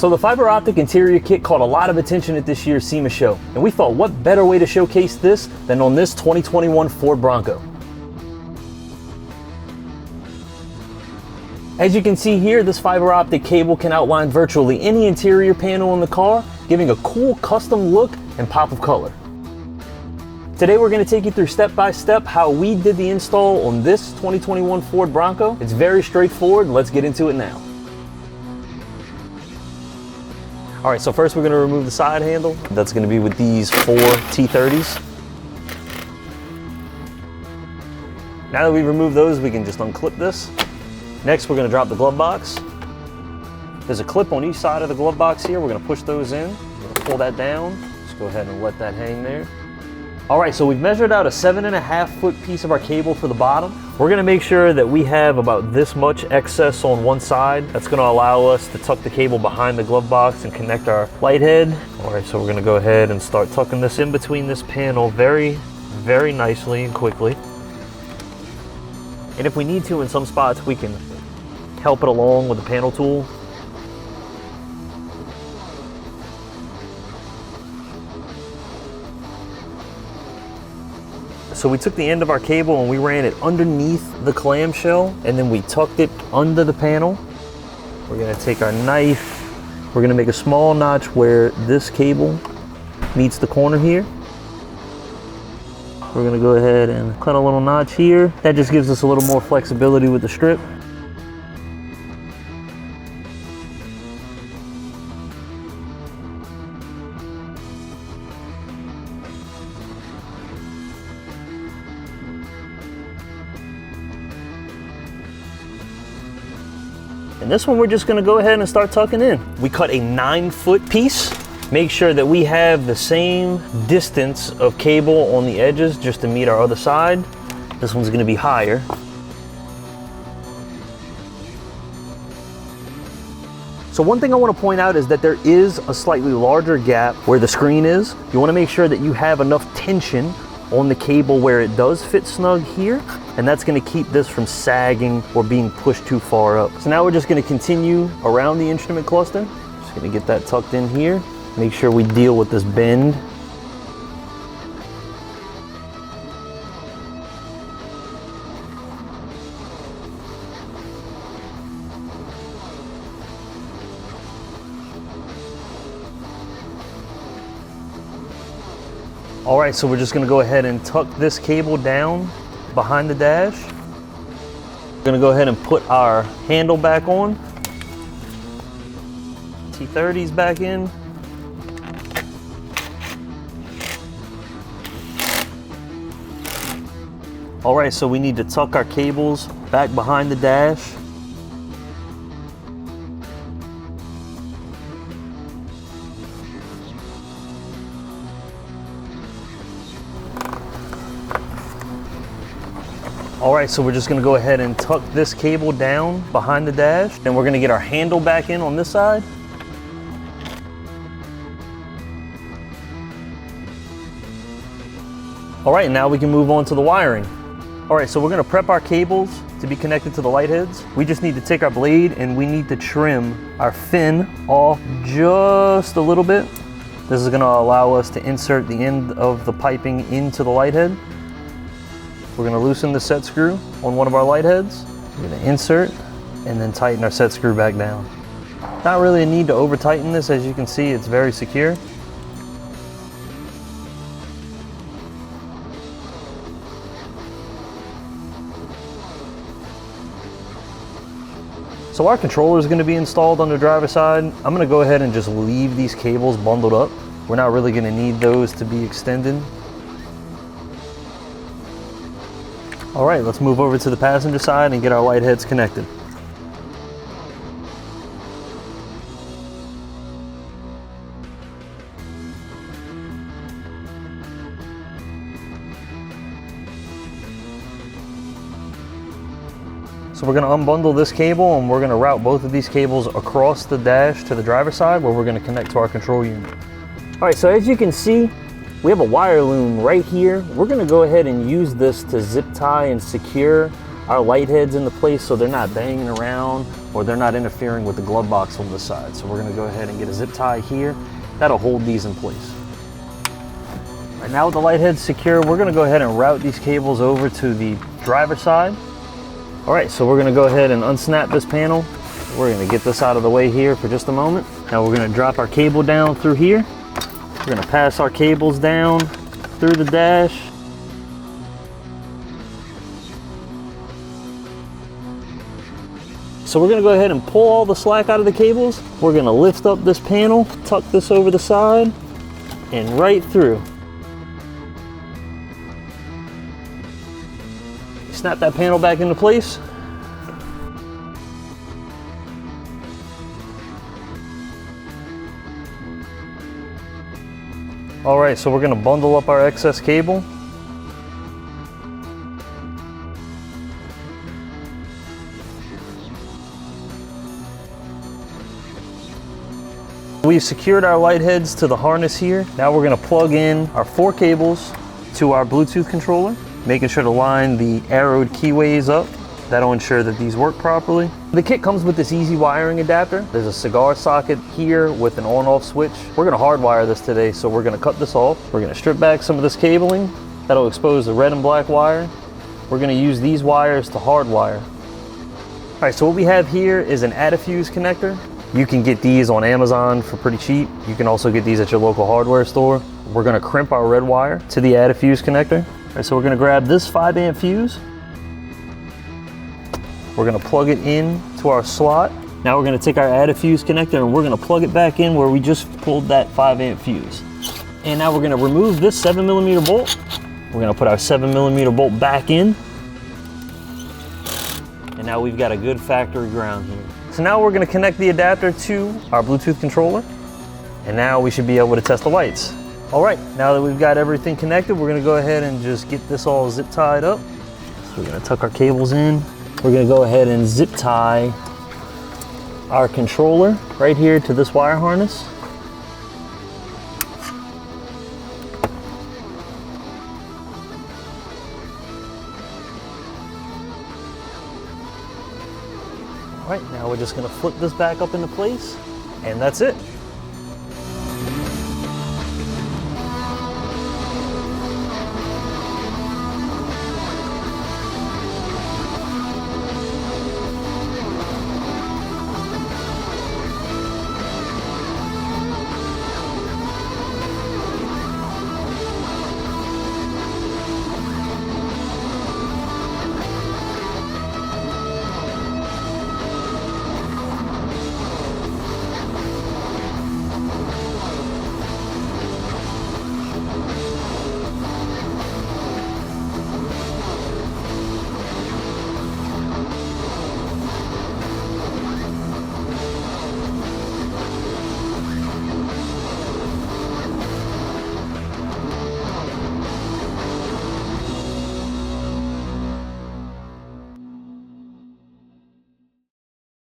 So the Fiber Optic Interior Kit caught a lot of attention at this year's SEMA show, and we thought what better way to showcase this than on this 2021 Ford Bronco. As you can see here, this fiber optic cable can outline virtually any interior panel in the car, giving a cool custom look and pop of color. Today we're going to take you through step by step how we did the install on this 2021 Ford Bronco. It's very straightforward. Let's get into it now. All right, so first we're going to remove the side handle. That's going to be with these 4 T30s. Now that we've removed those, we can just unclip this. Next, we're going to drop the glove box. There's a clip on each side of the glove box here. We're going to push those in. We're going to pull that down. Just go ahead and let that hang there. All right, so we've measured out a 7.5 foot piece of our cable for the bottom. We're going to make sure that we have about this much excess on one side. That's going to allow us to tuck the cable behind the glove box and connect our light head. All right, so we're going to go ahead and start tucking this in between this panel very, very nicely and quickly. And if we need to, in some spots, we can help it along with the panel tool. So we took the end of our cable and we ran it underneath the clamshell, and then we tucked it under the panel. We're going to take our knife, we're going to make a small notch where this cable meets the corner here. We're going to go ahead and cut a little notch here. That just gives us a little more flexibility with the strip. And this one we're just going to go ahead and start tucking in. We cut a 9 foot piece. Make sure that we have the same distance of cable on the edges just to meet our other side. This one's going to be higher. So one thing I want to point out is that there is a slightly larger gap where the screen is. You want to make sure that you have enough tension on the cable where it does fit snug here, and that's going to keep this from sagging or being pushed too far up. So now we're just going to continue around the instrument cluster. Just going to get that tucked in here. Make sure we deal with this bend. All right, so we're just gonna go ahead and tuck this cable down behind the dash. We're gonna go ahead and put our handle back on. T30s back in. All right, so we need to tuck our cables back behind the dash. All right, so we're just gonna go ahead and tuck this cable down behind the dash. Then we're gonna get our handle back in on this side. All right, now we can move on to the wiring. All right, so we're gonna prep our cables to be connected to the light heads. We just need to take our blade and we need to trim our fin off just a little bit. This is gonna allow us to insert the end of the piping into the light head. We're gonna loosen the set screw on one of our light heads. We're gonna insert and then tighten our set screw back down. Not really a need to over tighten this. As you can see, it's very secure. So our controller is going to be installed on the driver's side. I'm going to go ahead and just leave these cables bundled up. We're not really going to need those to be extended. All right, let's move over to the passenger side and get our light heads connected. So we're going to unbundle this cable and we're going to route both of these cables across the dash to the driver's side where we're going to connect to our control unit. All right, so as you can see, we have a wire loom right here. We're going to go ahead and use this to zip tie and secure our light heads into place so they're not banging around or they're not interfering with the glove box on the side. So we're gonna go ahead and get a zip tie here. That'll hold these in place. Right now with the light heads secure, we're gonna go ahead and route these cables over to the driver's side. All right, so we're gonna go ahead and unsnap this panel. We're gonna get this out of the way here for just a moment. Now we're gonna drop our cable down through here. We're gonna pass our cables down through the dash. So we're gonna go ahead and pull all the slack out of the cables. We're gonna lift up this panel, tuck this over the side, and right through. Snap that panel back into place. All right, so we're gonna bundle up our excess cable. We've secured our light heads to the harness here. Now we're gonna plug in our 4 cables to our Bluetooth controller, making sure to line the arrowed keyways up. That'll ensure that these work properly. The kit comes with this easy wiring adapter. There's a cigar socket here with an on-off switch. We're gonna hardwire this today, so we're gonna cut this off. We're gonna strip back some of this cabling. That'll expose the red and black wire. We're gonna use these wires to hardwire. All right, so what we have here is an Add-A-Fuse connector. You can get these on Amazon for pretty cheap. You can also get these at your local hardware store. We're gonna crimp our red wire to the Add-A-Fuse connector. All right, so we're gonna grab this 5-amp fuse. We're gonna plug it in to our slot. Now we're gonna take our Add-A-Fuse connector and we're gonna plug it back in where we just pulled that 5-amp fuse. And now we're gonna remove this 7mm bolt. We're gonna put our 7mm bolt back in. And now we've got a good factory ground here. So now we're gonna connect the adapter to our Bluetooth controller. And now we should be able to test the lights. All right, now that we've got everything connected, we're gonna go ahead and just get this all zip tied up. So we're gonna tuck our cables in. We're gonna go ahead and zip tie our controller right here to this wire harness. All right, now we're just gonna flip this back up into place, and that's it.